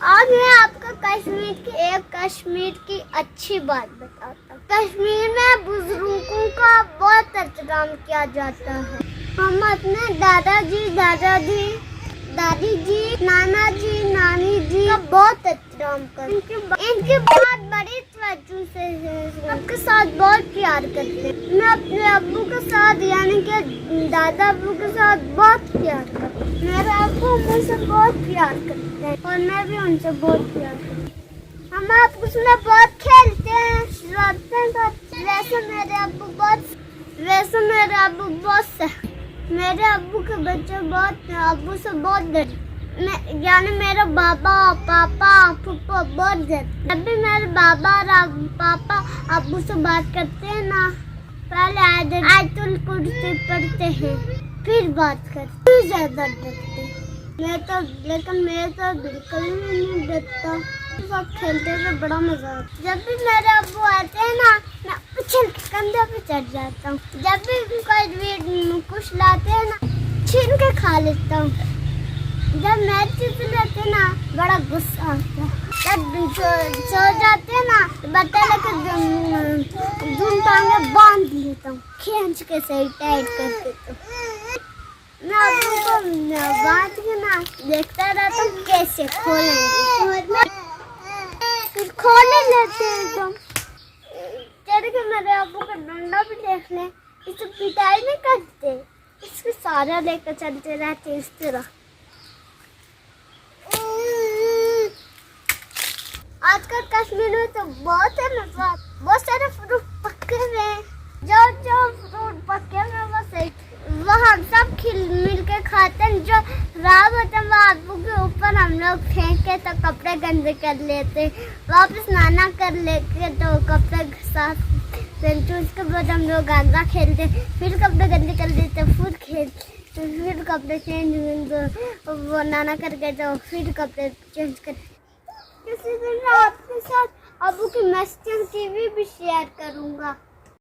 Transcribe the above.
آج میں آپ کو کشمیر کی اچھی بات بتاتا ہوں۔ کشمیر میں بزرگوں کا بہت احترام کیا جاتا ہے۔ ہم اپنے دادا جی، دادی جی، نانا جی، نانی جی کا بہت احترام کرتے ہیں۔ ان کی بہت بڑی توجہ سے سب کے ساتھ بہت پیار کرتے ہیں۔ میں اپنے ابو کے ساتھ یعنی کہ دادا ابو کے ساتھ بہت پیار کرتی ہوں۔ میرے ابو مجھ سے بہت پیار کرتے ہیں اور میں بھی ان سے بہت پیار کرتی ہوں۔ ہم آپس میں بہت کھیلتے ہیں، شرارتیں کرتے ہیں۔ میرے ابو کے بچے بہت ابو سے بہت ڈرتے، یعنی میرے بابا، پاپا، پھپھو بہت ڈرتے۔ جب بھی میرے بابا اور پاپا ابو سے بات کرتے ہیں نا، پہلے آیت الکرسی پڑھتے ہیں پھر بات کرتے ہیں، زیادہ ڈرتے ہیں۔ لیکن میں تو بالکل بھی نہیں ڈرتا، سب کھیلتے ہوئے بڑا مزہ آتا ہے۔ جب بھی میرے ابو آتے ہیں نا، میں اچھل کے کندھے پہ چڑھ جاتا ہوں۔ جب بھی کوئی کچھ لاتے ہیں نا، چھین کے کھا لیتا ہوں۔ جب میری چیز لیتے ہیں نا، بڑا غصہ آتا ہے۔ جب سو جاتے ہیں نا، بتا لے کے دھن ٹانگے باندھ لیتا ہوں، کھینچ کے صحیح ٹائٹ کر دیتا ہوں۔ میں ابو کو باندھ کے نا دیکھتا رہتا ہوں کیسے کھولیں گے، پھر کھول لیتے ہیں۔ تم چڑھ کے میرے ابو کا ڈنڈا بھی دیکھ لیں، اسے پٹائی نہیں کرتے، اس کے سارا لے کر چلتے رہتے اس طرح۔ آج کل کشمیر میں تو بہت سارے فروٹ پکے ہوئے ہیں۔ جو فروٹ پکے ہوئے وہ ہم سب مل کے کھاتے ہیں۔ جو خراب ہوتے ہیں وہ ابو کے اوپر ہم لوگ پھینکے تو کپڑے گندے کر لیتے، واپس نانا کر لے کے تو کپڑے صاف پہنتے، اس کے بعد ہم لوگ آگا کھیلتے، پھر کپڑے گندے کر دیتے، پھر کپڑے چینج وہ نانا کر کے تو پھر کپڑے چینج کرتے۔ کسی دن میں آپ کے ساتھ ابو کی مسٹنگ ٹی وی بھی شیئر کروں گا۔